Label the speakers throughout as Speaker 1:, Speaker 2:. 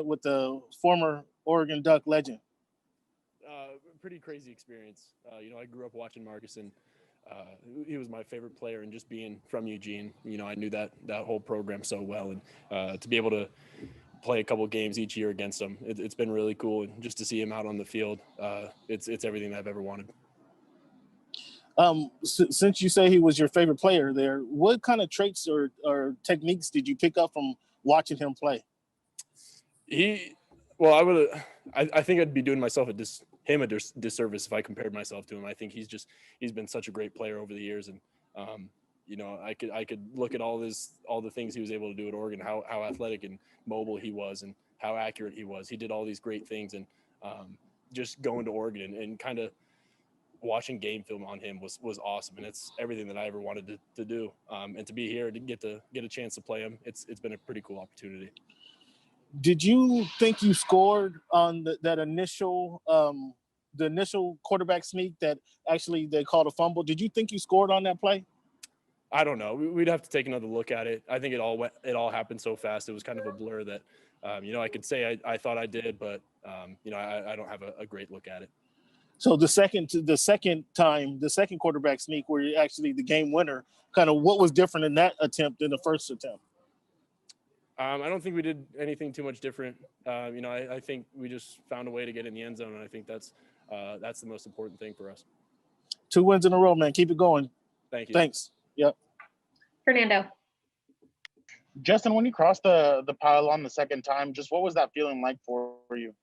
Speaker 1: with the former Oregon Duck legend?
Speaker 2: Pretty crazy experience. I grew up watching Marcus, and he was my favorite player. And just being from Eugene, I knew that whole program so well, and to be able to play a couple of games each year against him, it's been really cool. And just to see him out on the field, it's everything that I've ever wanted.
Speaker 1: Since you say he was your favorite player there, what kind of traits or techniques did you pick up from watching him play?
Speaker 2: I think I'd be doing myself a disservice if I compared myself to him. I think he's been such a great player over the years, and I could look at all the things he was able to do at Oregon, how athletic and mobile he was, and how accurate he was. He did all these great things, and just going to Oregon and kind of watching game film on him was awesome, and it's everything that I ever wanted to do. And to be here to get a chance to play him, it's been a pretty cool opportunity.
Speaker 1: Did you think you scored on that initial the initial quarterback sneak that actually they called a fumble? Did you think you scored on that play?
Speaker 2: I don't know. We'd have to take another look at it. I think it all happened so fast. It was kind of a blur that I could say I thought I did, but I don't have a great look at it.
Speaker 1: So the second quarterback sneak, where you're actually the game winner, kind of what was different in that attempt than the first attempt?
Speaker 2: I don't think we did anything too much different. I think we just found a way to get in the end zone, and I think that's the most important thing for us.
Speaker 1: 2 wins in a row, man. Keep it going.
Speaker 2: Thank you.
Speaker 1: Thanks. Yep.
Speaker 3: Fernando.
Speaker 4: Justin, when you crossed the pylon the second time, just what was that feeling like for you?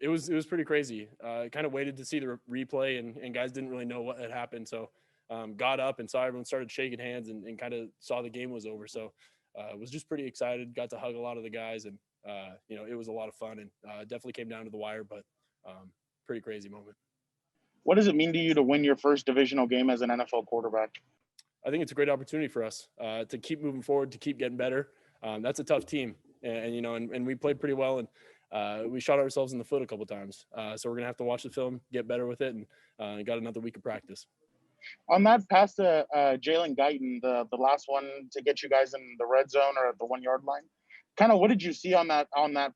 Speaker 2: It was pretty crazy. Kind of waited to see the replay, and guys didn't really know what had happened. So got up and saw everyone started shaking hands and kind of saw the game was over. So was just pretty excited. Got to hug a lot of the guys, and it was a lot of fun, and definitely came down to the wire, but pretty crazy moment.
Speaker 4: What does it mean to you to win your first divisional game as an NFL quarterback?
Speaker 2: I think it's a great opportunity for us to keep moving forward, to keep getting better. That's a tough team, and we played pretty well, and we shot ourselves in the foot a couple times. So we're gonna have to watch the film, get better with it, and got another week of practice.
Speaker 4: On that pass to Jalen Guyton, the last one to get you guys in the red zone or at the 1 yard line, kind of what did you see on that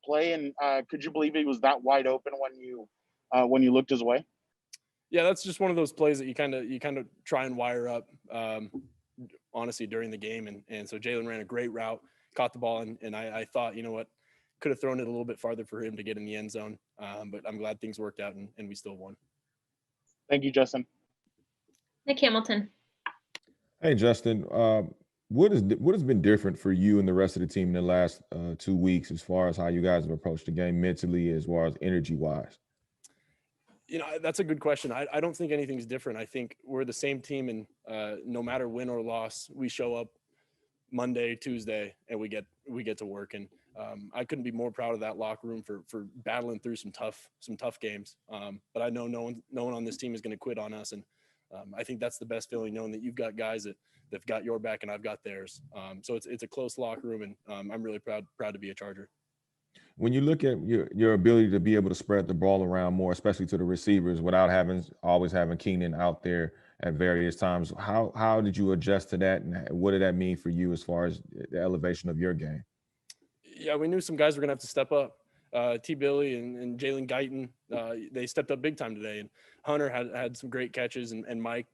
Speaker 4: play, and could you believe he was that wide open when you looked his way?
Speaker 2: Yeah, that's just one of those plays that you kind of try and wire up, honestly, during the game, and so Jalen ran a great route, caught the ball, and I thought, could have thrown it a little bit farther for him to get in the end zone, but I'm glad things worked out and we still won.
Speaker 4: Thank you, Justin.
Speaker 3: Nick Hamilton.
Speaker 5: Hey, Justin. What has been different for you and the rest of the team in the last 2 weeks as far as how you guys have approached the game mentally as well as energy-wise?
Speaker 2: That's a good question. I don't think anything's different. I think we're the same team, and no matter win or loss, we show up Monday, Tuesday, and we get to work. And I couldn't be more proud of that locker room for battling through some tough games. But I know no one on this team is going to quit on us, and I think that's the best feeling, knowing that you've got guys that've got your back and I've got theirs. So it's a close locker room, and I'm really proud to be a Charger.
Speaker 5: When you look at your ability to be able to spread the ball around more, especially to the receivers, without always having Keenan out there at various times, how did you adjust to that, and what did that mean for you as far as the elevation of your game?
Speaker 2: Yeah, we knew some guys were going to have to step up. T. Billy and Jalen Guyton, they stepped up big time today. And Hunter had some great catches, and Mike,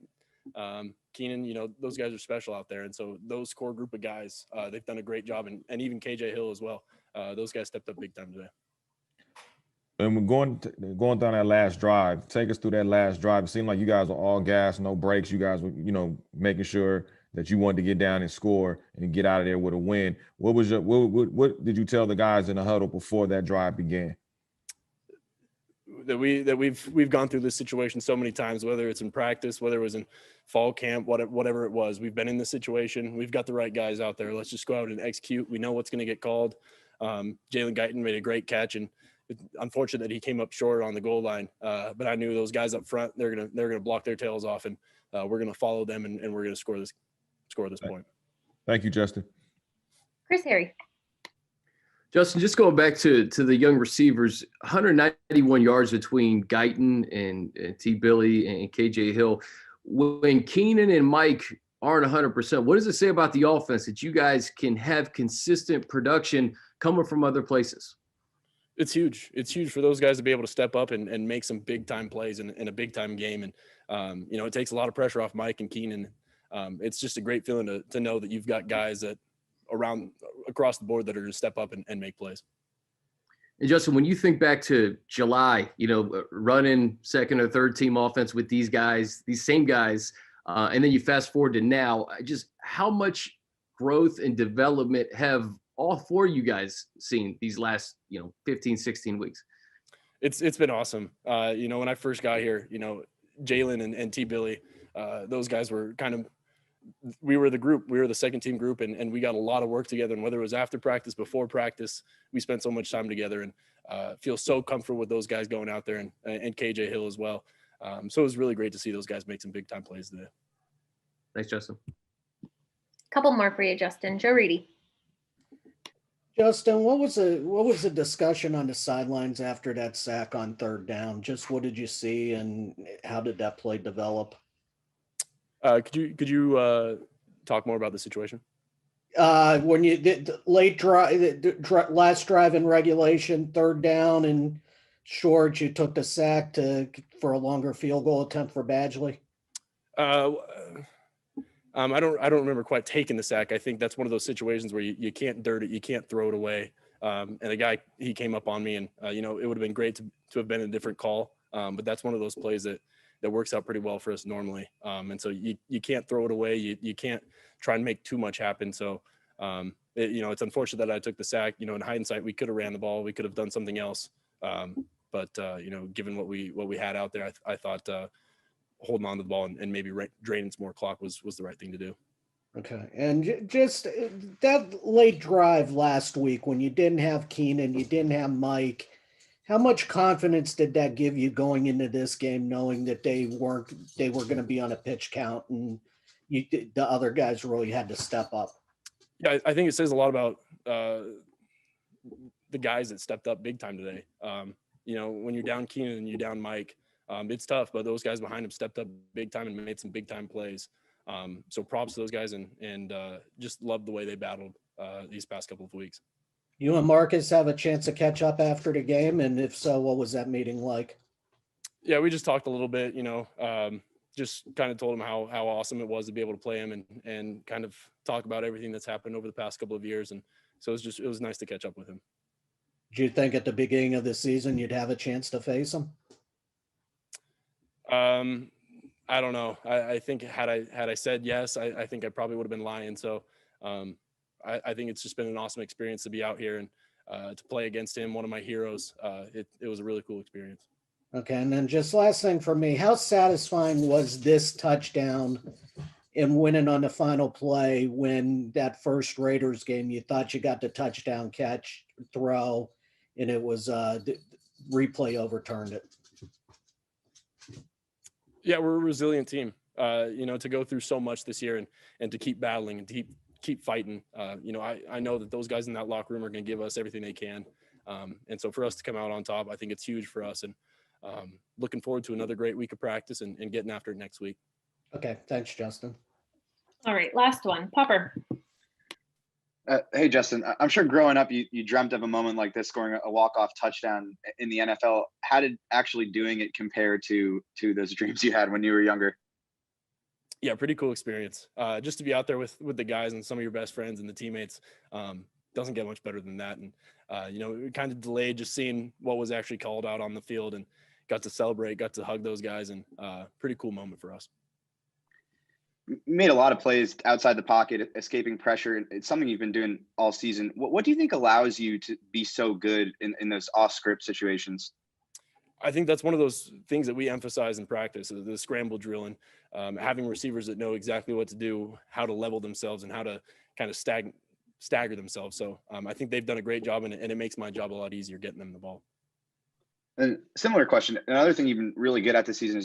Speaker 2: Keenan, those guys are special out there. And so those core group of guys, they've done a great job, and even KJ Hill as well. Those guys stepped up big time today.
Speaker 5: And we're going down that last drive. Take us through that last drive. It seemed like you guys were all gas, no breaks. You guys were, making sure that you wanted to get down and score and get out of there with a win. What did you tell the guys in the huddle before that drive began?
Speaker 2: That we've gone through this situation so many times, whether it's in practice, whether it was in fall camp, whatever it was. We've been in this situation. We've got the right guys out there. Let's just go out and execute. We know what's going to get called. Jalen Guyton made a great catch, and it's unfortunate that he came up short on the goal line. But I knew those guys up front, they're gonna block their tails off, and we're gonna follow them, and we're gonna score this point.
Speaker 5: Thank you, Justin.
Speaker 3: Chris Harry.
Speaker 6: Justin, just going back to the young receivers, 191 yards between Guyton and T. Billy and KJ Hill. When Keenan and Mike aren't 100%, what does it say about the offense that you guys can have consistent production coming from other places.
Speaker 2: It's huge. It's huge for those guys to be able to step up and make some big time plays in a big time game. And, it takes a lot of pressure off Mike and Keenan. It's just a great feeling to know that you've got guys that across the board that are going to step up and make plays.
Speaker 6: And Justin, when you think back to July, running second or third team offense with these guys, these same guys, and then you fast forward to now, just how much growth and development have all four of you guys seen these last, 15, 16 weeks?
Speaker 2: It's been awesome. When I first got here, Jalen and T Billy, those guys were we were the group, we were the second team group, and we got a lot of work together. And whether it was after practice, before practice, we spent so much time together, and feel so comfortable with those guys going out there, and KJ Hill as well. So it was really great to see those guys make some big time plays today.
Speaker 6: Thanks, Justin.
Speaker 3: Couple more for you, Justin. Joe Reedy.
Speaker 7: Justin, what was the discussion on the sidelines after that sack on third down? Just what did you see, and how did that play develop?
Speaker 2: Could you talk more about the situation?
Speaker 7: When you did the late drive, last drive in regulation, third down and short, you took the sack for a longer field goal attempt for Badgley.
Speaker 2: I don't remember quite taking the sack. I think that's one of those situations where you can't dirt it, you can't throw it away. And a guy, he came up on me, and it would have been great to have been a different call. But that's one of those plays that works out pretty well for us normally. And so you can't throw it away. You can't try and make too much happen. So it's unfortunate that I took the sack. In hindsight, we could have ran the ball, we could have done something else. But given what we had out there, I thought holding on to the ball and maybe draining some more clock was the right thing to do.
Speaker 7: Okay. And just that late drive last week when you didn't have Keenan, you didn't have Mike, how much confidence did that give you going into this game, knowing that they were going to be on a pitch count and the other guys really had to step up?
Speaker 2: Yeah, I think it says a lot about the guys that stepped up big time today. When you're down Keenan and you're down Mike, it's tough, but those guys behind him stepped up big time and made some big time plays. So props to those guys, and just love the way they battled these past couple of weeks.
Speaker 7: You and Marcus have a chance to catch up after the game, and if so, what was that meeting like?
Speaker 2: Yeah, we just talked a little bit, just kind of told him how awesome it was to be able to play him and kind of talk about everything that's happened over the past couple of years. And so it was nice to catch up with him.
Speaker 7: Do you think at the beginning of the season you'd have a chance to face him?
Speaker 2: I don't know. I think had I said yes, I think I probably would have been lying. So I think it's just been an awesome experience to be out here and to play against him, one of my heroes. It was a really cool experience.
Speaker 7: Okay, and then just last thing for me, how satisfying was this touchdown in winning on the final play when that first Raiders game, you thought you got the touchdown catch, throw, and it was the replay overturned it?
Speaker 2: Yeah, we're a resilient team, to go through so much this year and to keep battling and to keep fighting. I know that those guys in that locker room are going to give us everything they can. And so for us to come out on top, I think it's huge for us, and looking forward to another great week of practice and getting after it next week.
Speaker 7: Okay. Thanks, Justin.
Speaker 3: All right, last one. Popper.
Speaker 8: Hey, Justin, I'm sure growing up, you dreamt of a moment like this, scoring a walk-off touchdown in the NFL. How did actually doing it compare to those dreams you had when you were younger?
Speaker 2: Yeah, pretty cool experience. Just to be out there with the guys and some of your best friends and the teammates, doesn't get much better than that. And, we kind of delayed just seeing what was actually called out on the field, and got to celebrate, got to hug those guys, and pretty cool moment for us.
Speaker 8: Made a lot of plays outside the pocket, escaping pressure. It's something you've been doing all season. What do you think allows you to be so good in those off-script situations?
Speaker 2: I think that's one of those things that we emphasize in practice, the scramble drill, and having receivers that know exactly what to do, how to level themselves, and how to kind of stagger themselves. So I think they've done a great job, and it makes my job a lot easier getting them the ball.
Speaker 8: And similar question. Another thing you've been really good at this season is